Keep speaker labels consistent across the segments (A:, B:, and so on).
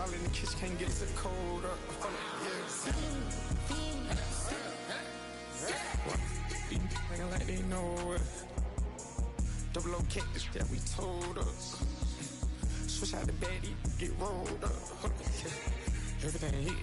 A: All in the kitchen, can't get the cold up. Nigga like they know it. Double O cactus that we told us. Switch out the baddie, get rolled up. Everything hit,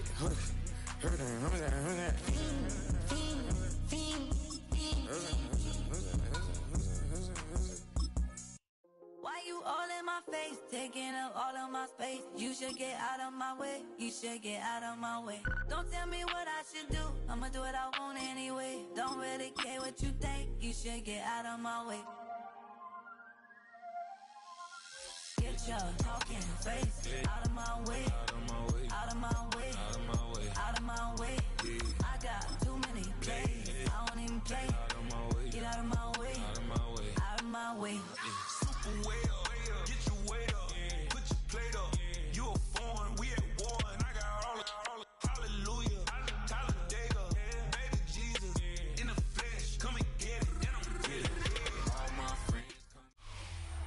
B: Why you all in my face, taking up all of my space? You should get out of my way, you should get out of my way. Don't tell me what I should do, I'ma do what I want anyway. Don't really care what you think, you should get out of my way. Get your talking face out of my way, out of my way, out of my way, out of my way, out of my way. I got too many plays, I don't even play. Out of my way, get out of my way, out of my way, out of my way.
C: Super way up, get your weight up, put your plate up. You a foreign, we at war, and I got all the hallelujah, Talladega, baby Jesus, in the flesh, come and get it, and I'm with it. All my friends come.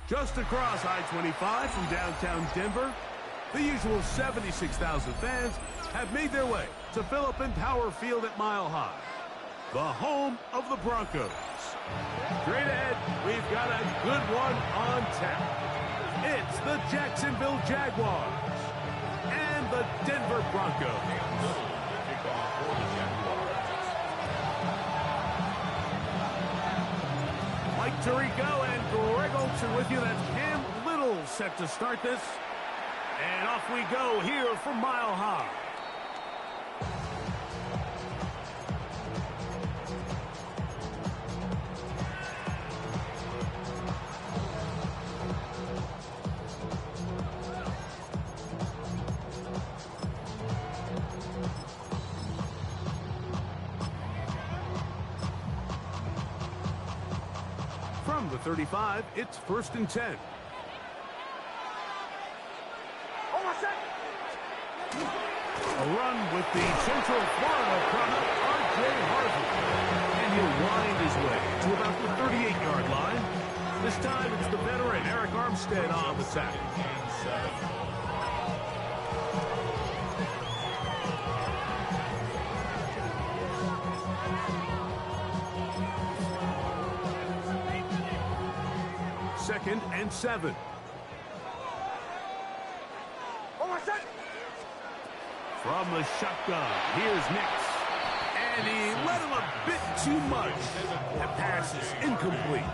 D: Just across I-25 from downtown Denver, the usual 76,000 fans have made their way to Philip Power Field at Mile High, the home of the Broncos. Straight ahead, we've got a good one on tap. It's the Jacksonville Jaguars and the Denver Broncos. Mike Tirico and Greg Olson with you. That's Cam Little set to start this. And off we go here from Mile High. From the 35, it's 1st and 10. A run with the Central Florida product, R.J. Harvey. And he'll wind his way to about the 38-yard line. This time it's the veteran Eric Armstead on the tackle. Second and 7. From the shotgun, here's Nix. And he let him a bit too much. That pass is incomplete.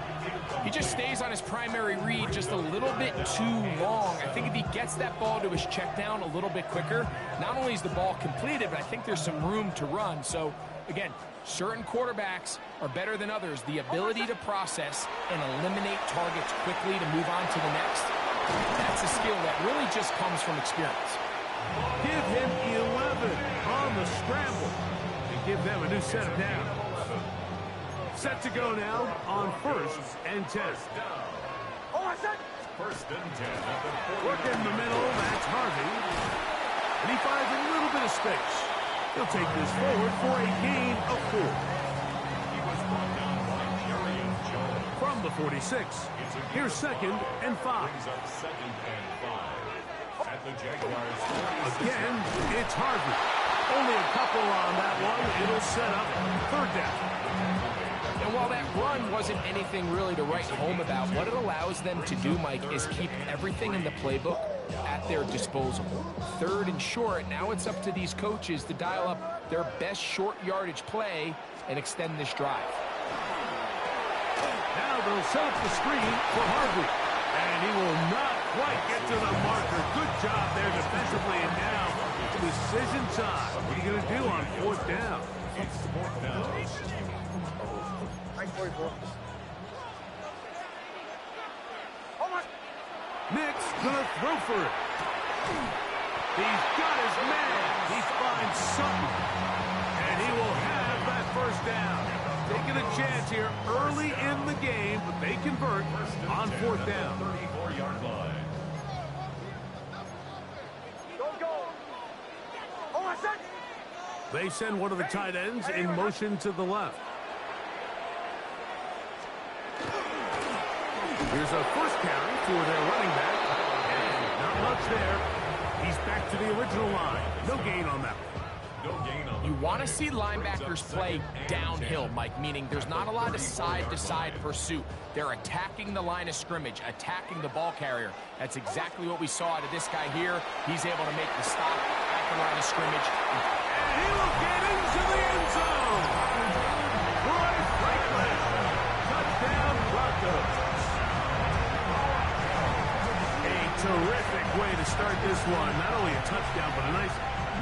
E: He just stays on his primary read just a little bit too long. I think if he gets that ball to his check down a little bit quicker, not only is the ball completed, but I think there's some room to run. So, again, certain quarterbacks are better than others. The ability to process and eliminate targets quickly to move on to the next, that's a skill that really just comes from experience.
D: Give him 11 on the scramble and give them a new set of downs. Set to go now on 1st and 10.
F: First and 10.
D: Work in the middle, that's Harvey. And he finds a little bit of space. He'll take this forward for a gain of 4.
F: He was brought down by Darian Jones.
D: From the 46, here's 2nd and 5.
F: Brings up 2nd and 5. At the Jaguars.
D: Again, it's Harvey. Only a couple on that one. It'll set up 3rd down.
E: And while that run wasn't anything really to write home about, what it allows them to do, Mike, is keep everything in the playbook at their disposal. 3rd and short, now it's up to these coaches to dial up their best short yardage play and extend this drive.
D: Now they'll set up the screen for Harvey. And he will not quite get to the marker. Good job there defensively. And now, decision time. What are you going to do on 4th down?
F: It's 4th down.
D: Nick's going to throw for it. He's got his man. He finds something. And he will have that 1st down. Taking a chance here early in the game, but they convert on 4th down.
F: 34-yard line.
D: They send one of the tight ends in motion to the left. Here's a first carry for their running back. And not much there. He's back back to the original line. No gain on that one.
F: No gain on
E: You want to see linebackers play downhill, Mike, meaning there's not a lot of side-to-side pursuit. They're attacking the line of scrimmage, attacking the ball carrier. That's exactly what we saw out of this guy here. He's able to make the stop at the line of scrimmage.
D: And he will get into the end zone. Roy Franklin. Touchdown, Broncos. A terrific way to start this one. Not only a touchdown, but a nice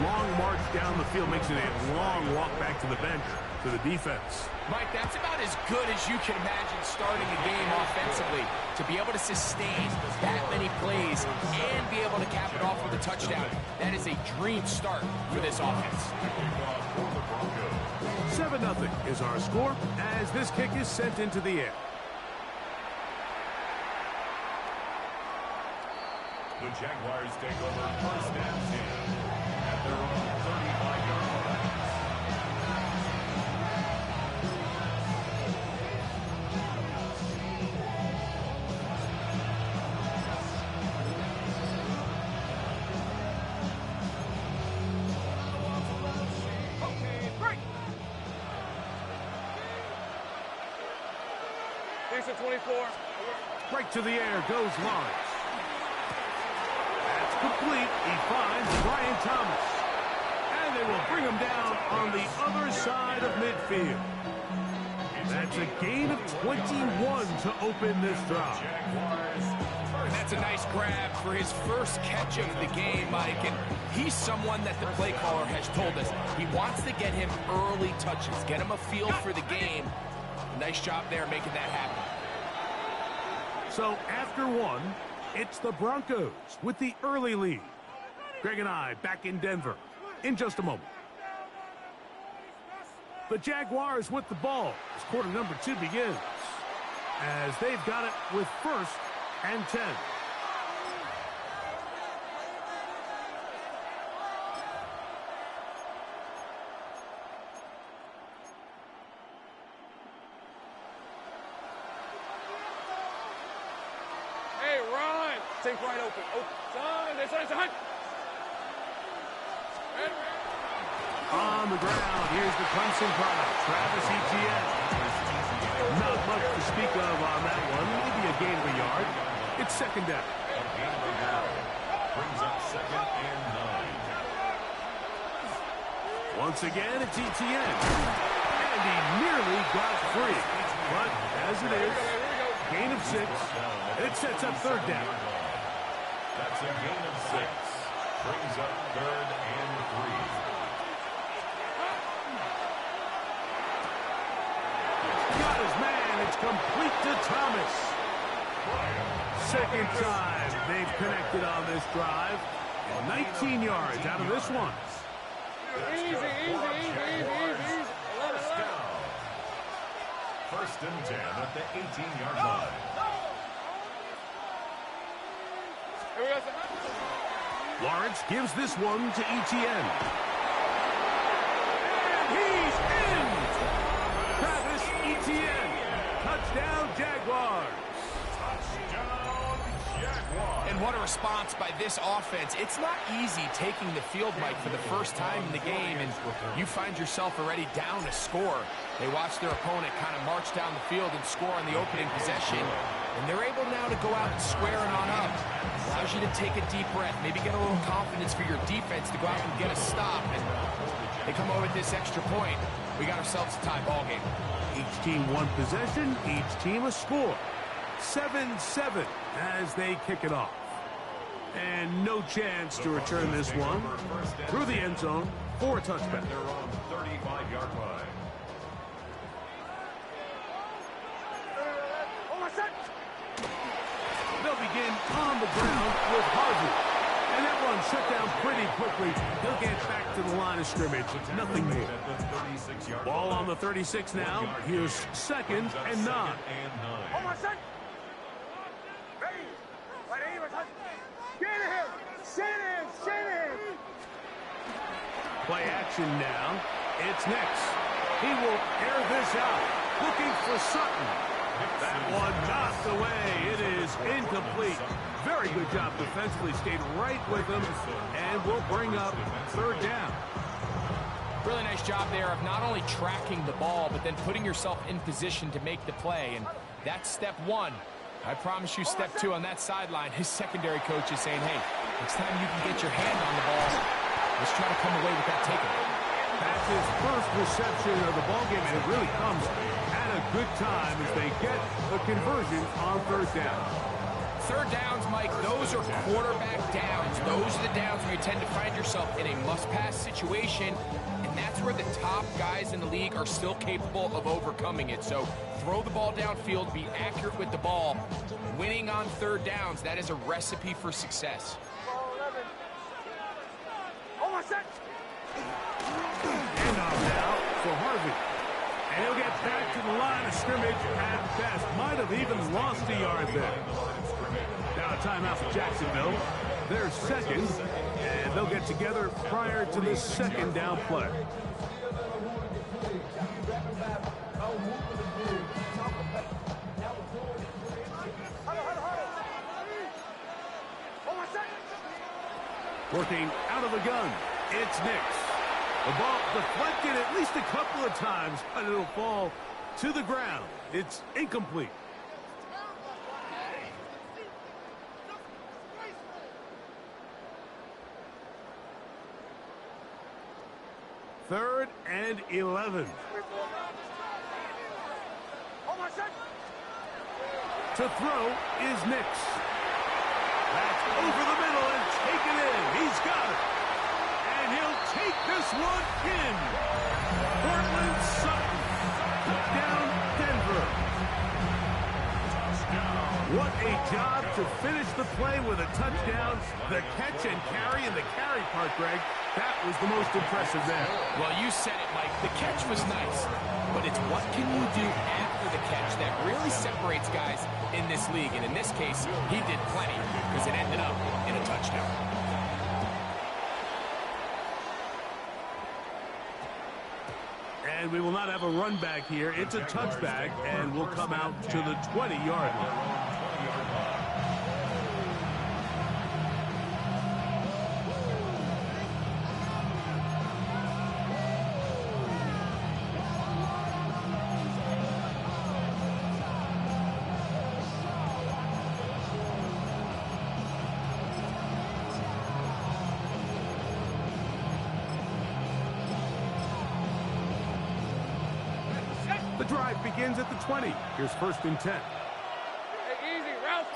D: long march down the field. Makes it a long walk back to the bench for the defense.
E: Mike, that's about as good as you can imagine starting a game offensively. To be able to sustain that many plays and be able to cap it off with a touchdown, that is a dream start for this offense.
D: 7-0 is our score as this kick is sent into the air.
F: The Jaguars take over first and 10 at their own 35-yard line.
G: Here's a 24.
D: Right to the air goes Lawrence. That's complete. He finds Brian Thomas. And they will bring him down on the other side of midfield. That's a gain of 21 to open this drive.
E: And that's a nice grab for his first catch of the game, Mike. And he's someone that the play caller has told us he wants to get him early touches, get him a feel for the game. Nice job there making that happen.
D: So after one, it's the Broncos with the early lead. Greg and I back in Denver in just a moment. The Jaguars with the ball as quarter number 2 begins, as they've got it with first and 10.
G: Hey, run! Take right open. Son, there's a hunt.
D: On the ground, here's the Clemson product, Travis Etienne. Not much to speak of on that one. Maybe a gain of a yard. It's second down.
F: Brings up second and 9.
D: Once again, it's Etienne. And he nearly got free. But as it is, gain of 6. It sets up third down.
F: That's a gain of 6. Brings up third and 3.
D: Got his man. It's complete to Thomas. Second time they've connected on this drive. And 19 yards out of this one.
G: Easy.
F: First down. First and 10 at the 18-yard line.
G: Here we go, son.
D: Lawrence gives this one to Etienne. And he's in! Travis Etienne. Touchdown, Jaguars.
E: And what a response by this offense. It's not easy taking the field, Mike, for the first time in the game, and you find yourself already down a score. They watch their opponent kind of march down the field and score on the opening possession, and they're able now to go out and square it on up. Allows you to take a deep breath, maybe get a little confidence for your defense to go out and get a stop, and they come over with this extra point. We got ourselves a tie ball game.
D: Each team one possession, each team a score. 7-7 as they kick it off. And no chance to return this one through the end zone for a touchback.
F: They're on 35-yard line.
D: They'll begin on the ground with Harvey. And that one shut down pretty quickly. He'll get back to the line of scrimmage. Nothing more. Ball on the 36 now. Here's second and 9. Play action now. It's next. He will air this out. Looking for Sutton. That one knocked away. It is incomplete. Very good job defensively. Stayed right with them, and will bring up third down.
E: Really nice job there of not only tracking the ball, but then putting yourself in position to make the play. And that's step one. I promise you step two on that sideline. His secondary coach is saying, hey, next time you can get your hand on the ball, let's try to come away with that takeaway.
D: That's his first reception of the ballgame, and it really comes at a good time as they get a conversion on third down.
E: Third downs, Mike, those are quarterback downs. Those are the downs where you tend to find yourself in a must-pass situation, and that's where the top guys in the league are still capable of overcoming it. So throw the ball downfield, be accurate with the ball. Winning on third downs, that is a recipe for success.
D: Handoff now for Harvey. And he'll get back to the line of scrimmage at best. Might have even lost a yard there. Now a timeout for Jacksonville. They're second, and they'll get together prior to this second down play. Working out of the gun, it's Nix. The ball deflected at least a couple of times, but it'll fall to the ground. It's incomplete. Third and 11. To throw is Nix. That's over the middle and taken in. He's got it. And he'll take this one in. Portland Sutton took down Denver. What a job to finish the play with a touchdown. The catch and carry, and the carry part, Greg, that was the most impressive there.
E: Well, you said it, Mike. The catch was nice, but it's what can you do after the catch that really separates guys in this league. And in this case, he did plenty because it ended up in a touchdown.
D: And we will not have a run back here. It's a touchback, and we'll come out to the 20-yard line. The drive begins at the 20. Here's first and 10.
G: Hey, easy, Ralph.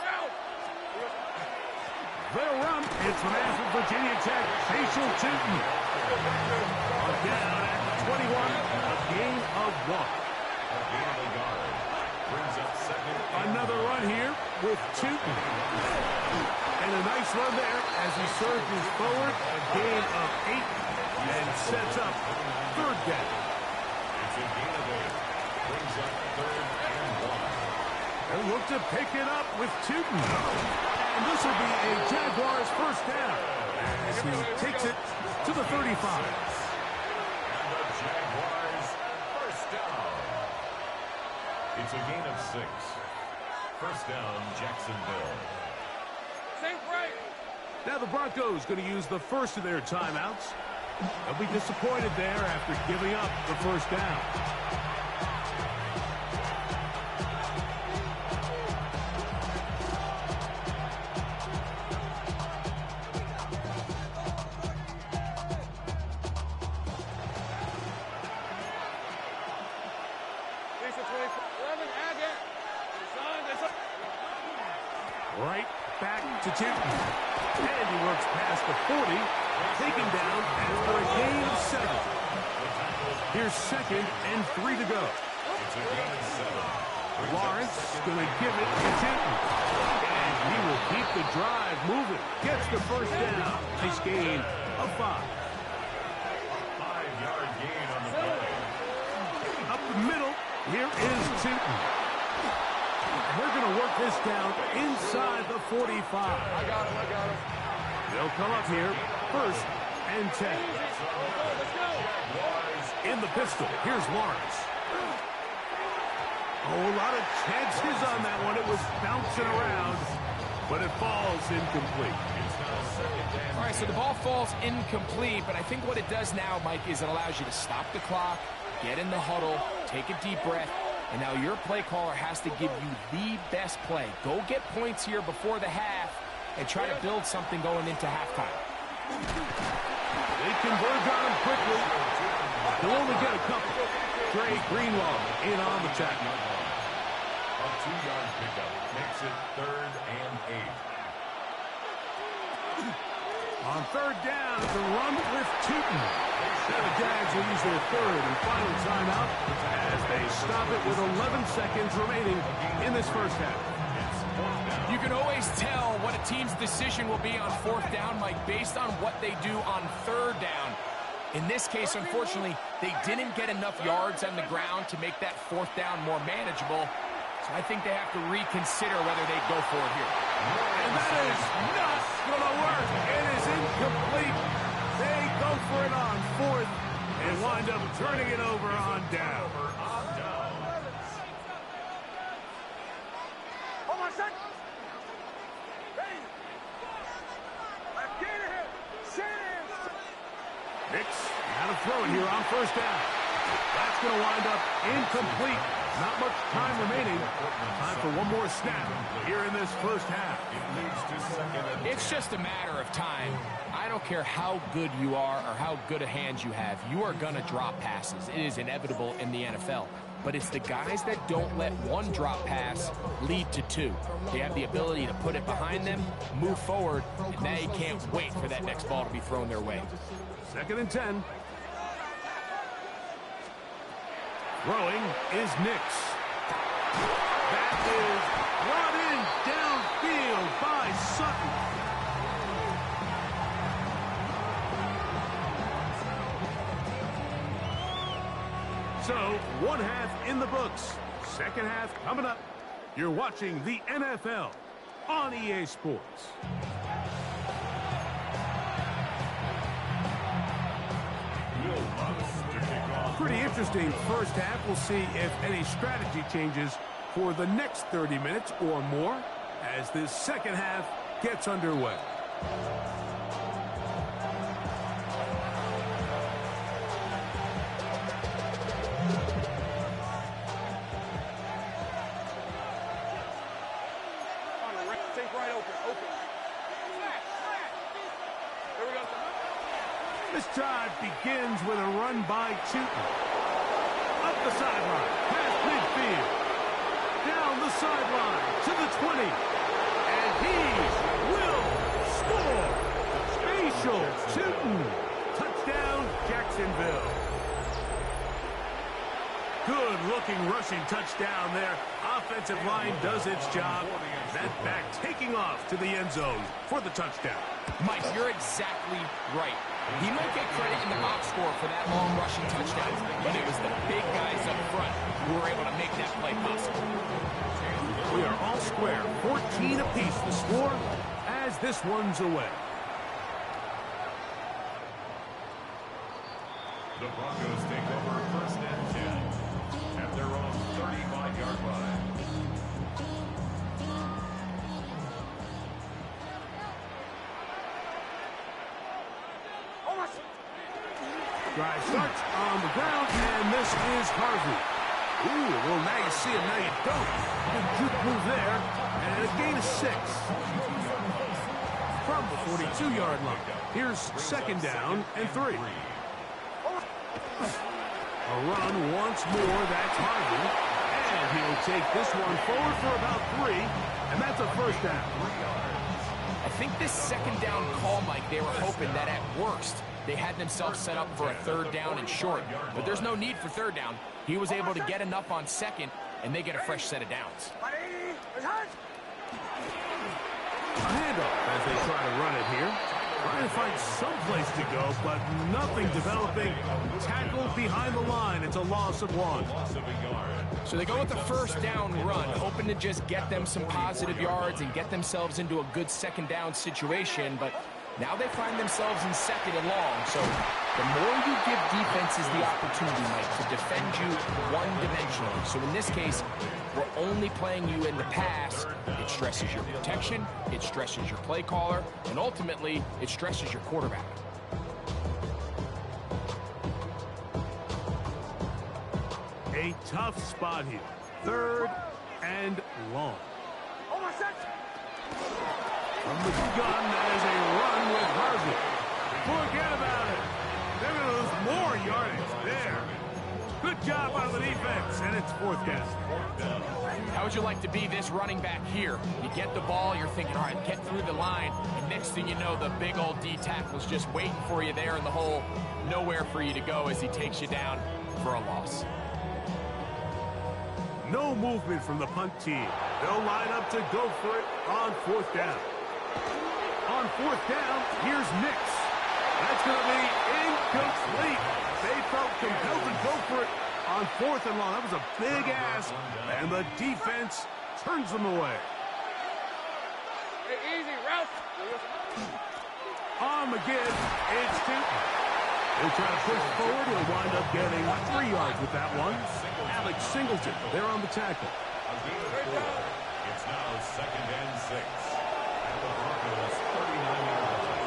D: They'll run. It's from Ashland, Virginia Tech, Facial Tootin. On down at the 21, a gain of 1. Another run here with Tootin. And a nice run there as he surges forward, a gain of 8, and sets up third down.
F: It's a gain of 8. Brings up third and 1.
D: They'll look to pick it up with Tootin. And this will be a Jaguars first down as he takes it to the 35.
F: And the Jaguars first down. It's a gain of 6. First down, Jacksonville.
D: Now the Broncos going to use the first of their timeouts. They'll be disappointed there after giving up the first down. Right back to Tootin. And he works past the 40, taken down after a gain of 7. Here's second and 3 to go.
F: It's a gain of 7.
D: Lawrence going to give it to Tootin. And he will keep the drive moving. Gets the first down. Nice gain of 5.
F: 5-yard gain on the play.
D: Up the middle, here is Tootin. They're going to work this down inside the 45.
G: I got him.
D: They'll come up here, first and 10. In the pistol, here's Lawrence. Oh, a lot of chances on that one. It was bouncing around, but it falls incomplete.
E: All right, so the ball falls incomplete, but I think what it does now, Mike, is it allows you to stop the clock, get in the huddle, take a deep breath, and now your play caller has to give you the best play. Go get points here before the half and try to build something going into halftime.
D: They converge on him quickly. They'll only get a couple. Dre Greenlaw in on the tackle.
F: A 2-yard pickup makes it 3rd and 8.
D: On 3rd down, it's a run with Tootin. Now the Jags will use their 3rd and final timeout as they stop it with 11 seconds remaining in this first half.
E: You can always tell what a team's decision will be on 4th down, Mike, based on what they do on 3rd down. In this case, unfortunately, they didn't get enough yards on the ground to make that 4th down more manageable. So I think they have to reconsider whether they go for it here.
D: And that is not going to work. It is incomplete. They go for it on 4th and wind up turning it over on down.
G: Hold on a second. Hey. Left here.
D: Nix, now to throw it here on 1st down. That's going to wind up incomplete. Not much time remaining. Time for one more snap here in this first half.
E: It's just a matter of time. I don't care how good you are or how good a hand you have. You are going to drop passes. It is inevitable in the NFL. But it's the guys that don't let one drop pass lead to 2. They have the ability to put it behind them, move forward, and they can't wait for that next ball to be thrown their way.
D: 2nd and 10. Throwing is Nix. That is brought in downfield by Sutton. So, 1 half in the books. 2nd half coming up. You're watching the NFL on EA Sports. Pretty interesting first half. We'll see if any strategy changes for the next 30 minutes or more as this 2nd half gets underway.
G: Take right open. Here we go.
D: This drive begins with a run by Tootin. Up the sideline, past midfield. Down the sideline to the 20. And he will score. Spatial Tootin. Touchdown, Jacksonville. Good-looking rushing touchdown there. Offensive line does its job. That back taking off to the end zone for the touchdown.
E: Mike, you're exactly right. He might get credit in the box score for that long rushing touchdown, but it was the big guys up front who were able to make that play possible.
D: We are all square. 14 apiece the score as this one's away.
F: The Broncos take over 1st and 10 at their own 35-yard line.
D: Drive starts on the ground, and this is Harvey. Ooh, well, now you see him, now you don't. Good juke move there, and a gain of 6. From the 42-yard line. Here's 2nd down and 3. A run once more, that's Harvey. And he'll take this one forward for about 3, and that's a 1st down.
E: I think this 2nd down call, Mike, they were hoping that at worst they had themselves set up for a 3rd down and short. But there's no need for 3rd down. He was able to get enough on 2nd, and they get a fresh set of downs.
D: A handoff as they try to run it here. Trying to find some place to go, but nothing developing. Tackled behind the line. It's a loss of 1.
E: So they go with the 1st down run, hoping to just get them some positive yards and get themselves into a good 2nd down situation, but now they find themselves in 2nd and long. So the more you give defenses the opportunity, Mike, to defend you one-dimensionally. So in this case, we're only playing you in the pass. It stresses your protection, it stresses your play caller, and ultimately, it stresses your quarterback.
D: A tough spot here. 3rd and long. From the gun, that is a run with Harvey. Forget about it. They're going to lose more yardage there. Good job by the defense, and it's 4th down.
E: How would you like to be this running back here? You get the ball, you're thinking, all right, get through the line, and next thing you know, the big old D tackle's just waiting for you there in the hole. Nowhere for you to go as he takes you down for a loss.
D: No movement from the punt team. They'll line up to go for it on 4th down. On 4th down, here's Nix. That's going to be incomplete. They felt compelled to go for it on 4th and long. That was a big ask, and the defense turns them away.
G: Hey, easy, route.
D: On McGinn, it's Tinton. They try to push forward. He'll wind up getting 3 yards with that one. Alex Singleton, they're on the tackle.
F: It's now 2nd and 6. At the Broncos' 39-yard line.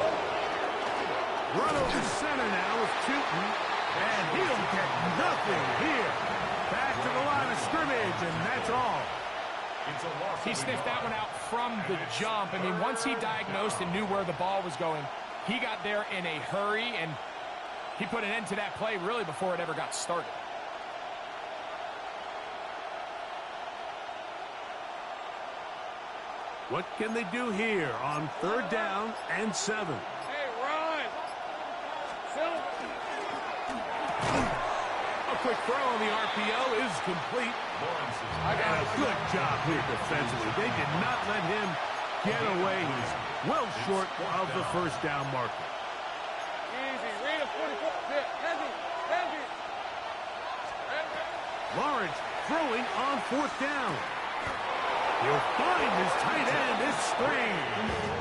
D: Run over center now with Tinton. And he'll get nothing here. Back to the line of scrimmage, and that's all.
E: He sniffed that one out from the jump. I mean, once he diagnosed and knew where the ball was going, he got there in a hurry, and he put an end to that play really before it ever got started.
D: What can they do here on 3rd down and 7?
G: Hey, Ron.
D: A quick throw on the RPO is complete. And a good job here defensively. They did not let him get away. He's well short of the 1st down marker.
G: Easy, read a 44. Heavy.
D: Lawrence throwing on 4th down. He'll find his tight end. It's Strange.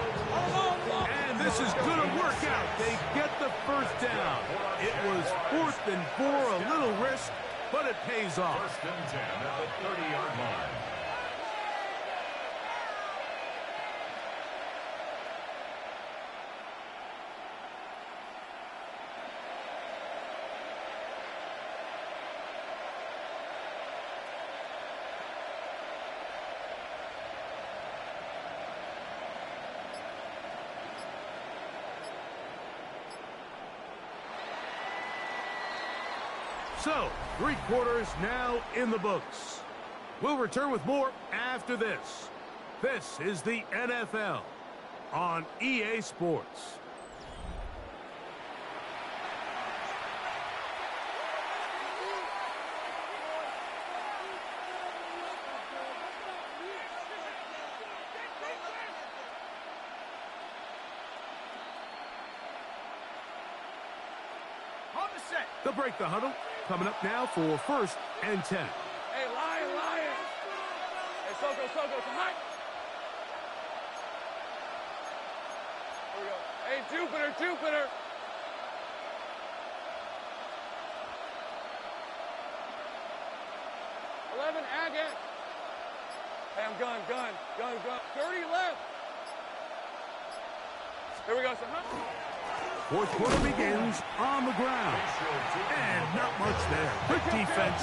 D: And this is going to work out. They get the 1st down. It was 4th and 4, a little risk, but it pays off.
F: 1st and 10 at the 30-yard line.
D: So, 3 quarters now in the books. We'll return with more after this. This is the NFL on EA Sports. They'll break the huddle. Coming up now for 1st and 10.
G: Hey, Lion. Hey, Soko, come on. Here we go. Hey, Jupiter. 11, Agate. Hey, I'm gun. 30 left. Here we go, son.
D: 4th quarter begins on the ground. And not much there. Good defense.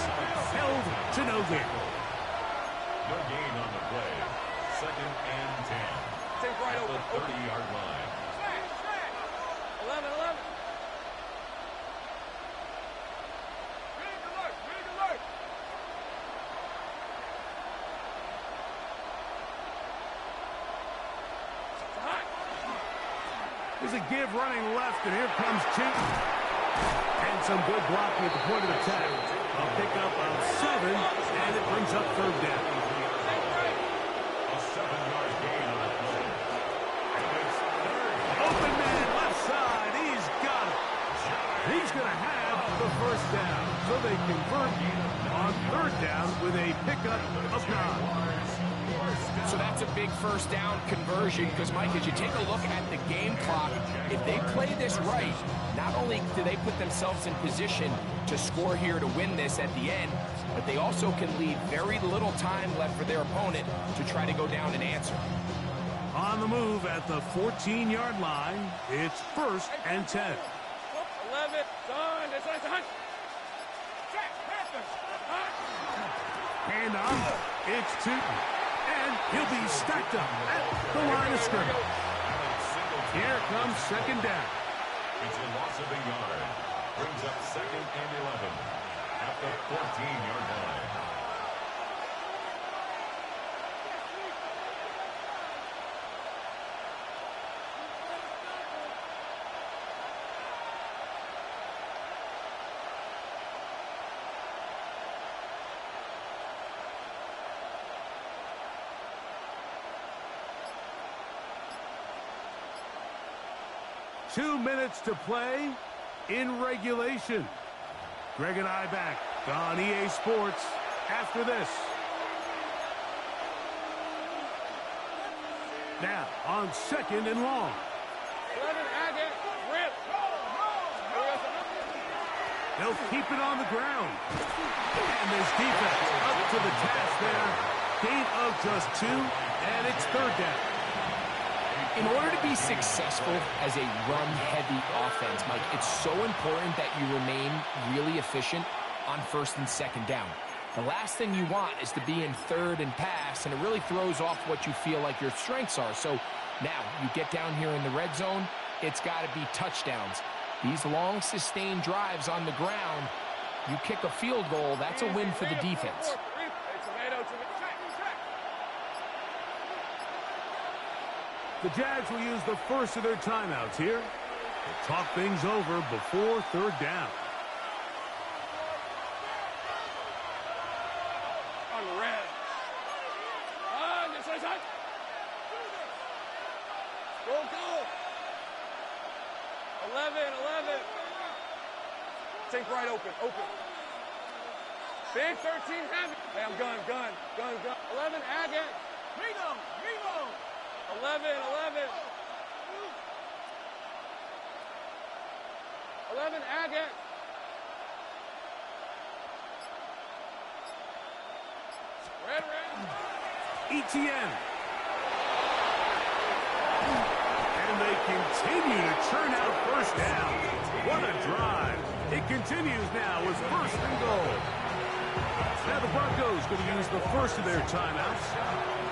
D: Held to no gain.
F: No gain on the play. 2nd and 10.
G: Take right
F: at
G: over.
F: the 30-yard line.
G: 11.
D: There's a give running left, and here comes Tinton. And some good blocking at the point of attack. A pickup of 7, and it brings up 3rd down.
F: A 7-yard gain on the play. And it's 3rd.
D: Open man, left side. He's got it. He's going to have the 1st down. So they convert on 3rd down with a pickup of 9.
E: So that's a big first down conversion because, Mike, as you take a look at the game clock, if they play this right, not only do they put themselves in position to score here to win this at the end, but they also can leave very little time left for their opponent to try to go down and answer.
D: On the move at the 14-yard line, it's 1st and 10.
G: 11, son, this is hunt.
D: Hand off, it's Tootin. And he'll be stacked up at the line of scrimmage. Here comes 2nd down.
F: It's a loss of a yard. Brings up 2nd and 11 at the 14-yard line.
D: Two minutes to play in regulation. Greg and I back on EA Sports after this. Now on 2nd and long.
G: 11, Agate, rip.
D: They'll keep it on the ground. And this defense up to the task there. Gain of just 2, and it's 3rd down.
E: In order to be successful as a run-heavy offense, Mike, it's so important that you remain really efficient on 1st and 2nd down. The last thing you want is to be in 3rd and pass, and it really throws off what you feel like your strengths are. So now you get down here in the red zone, it's got to be touchdowns. These long, sustained drives on the ground, you kick a field goal, that's a win for the defense.
D: The Jags will use the first of their timeouts here. They'll talk things over before 3rd down.
G: On the red. This is hunt. Go. 11. Take right open. Big 13 heavy. Hey, I'm gun. 11, Agate. Remo. 11. 11, Agate. Red.
D: Etienne. And they continue to churn out 1st down. What a drive. It continues now with 1st and goal. Now the Broncos going to use the first of their timeouts.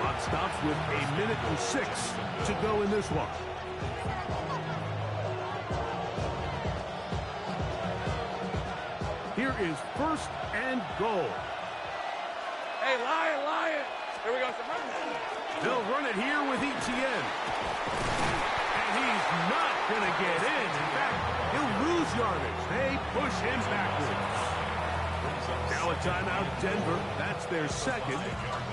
D: Clock stops with 1:06 to go in this one. Here is 1st and goal.
G: Hey, Lion. Here we go.
D: They'll run it here with Etienne. And he's not going to get in. In fact, he'll lose yardage. They push him backwards. Now a timeout, Denver. That's their 2nd.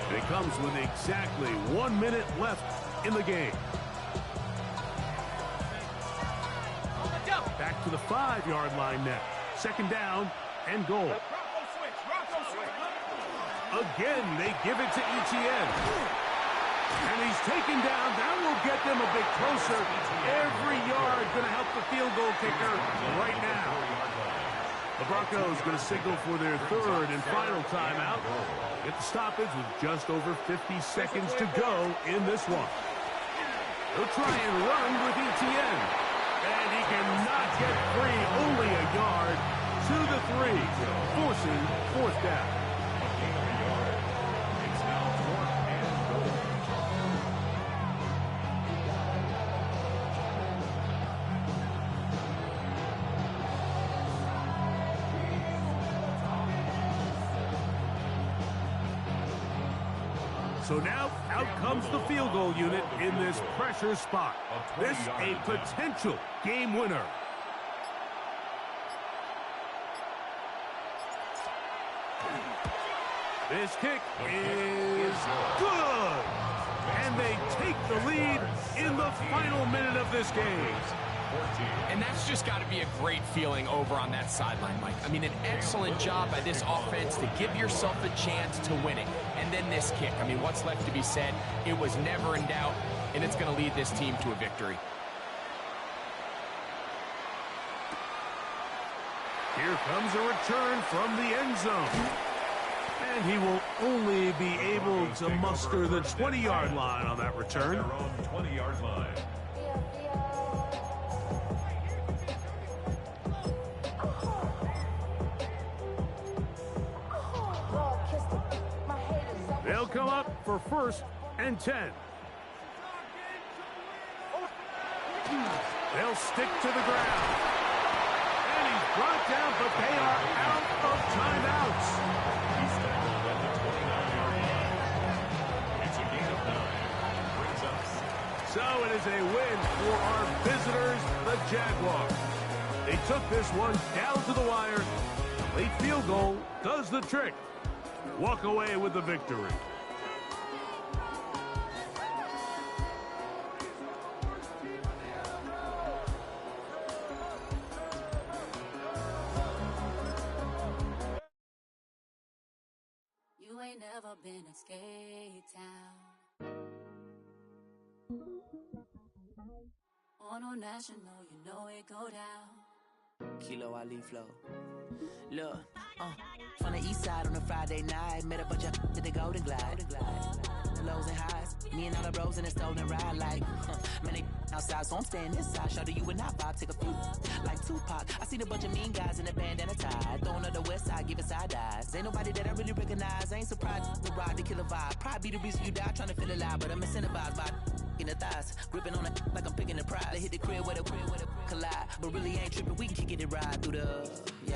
D: And it comes with exactly 1 minute left in the game. Back to the 5-yard line now. 2nd down and goal. Again, they give it to Etienne. And he's taken down. That will get them a bit closer. Every yard going to help the field goal kicker right now. The Broncos going to signal for their 3rd and final timeout. Get the stoppage with just over 50 seconds to go in this one. They'll try and run with Etienne. And he cannot get free. Only a yard to the 3, forcing 4th down. So now, out comes the field goal unit in this pressure spot. This a potential game winner. This kick is good. And they take the lead in the final minute of this game.
E: And that's just got to be a great feeling over on that sideline, Mike. I mean, an excellent job by this offense to give yourself a chance to win it. And then this kick. I mean, what's left to be said? It was never in doubt, and it's going to lead this team to a victory.
D: Here comes a return from the end zone. And he will only be able to muster the 20-yard line on that return.
F: Their own 20-yard line.
D: They'll come up for 1st and 10. They'll stick to the ground. And he's brought down, but they are out of timeouts.
F: He's tackled at the 29-yard line. It's a gain of 9. Brings up 6.
D: So it is a win for our visitors, the Jaguars. They took this one down to the wire. Late field goal does the trick. Walk away with the victory.
B: You ain't never been in Skate Town. On national, you know it go down.
H: Kilo Ali Flow. Look, from the east side on a Friday night, met a bunch of to the Golden Glide. The lows and highs, me and all the bros in a stolen ride, like, man, they outside, so I'm staying inside. Show you and I vibe, take a few, like Tupac. I seen a bunch of mean guys in the bandana tie, throwing up the west side, giving side eyes. Ain't nobody that I really recognize, I ain't surprised to ride the killer vibe. Probably be the reason you die, trying to feel alive, but I'm incentivized by in the thighs, gripping on it like I'm picking the prize. They hit the crib with a collide, but really ain't tripping, we can kick it and ride through the, yeah.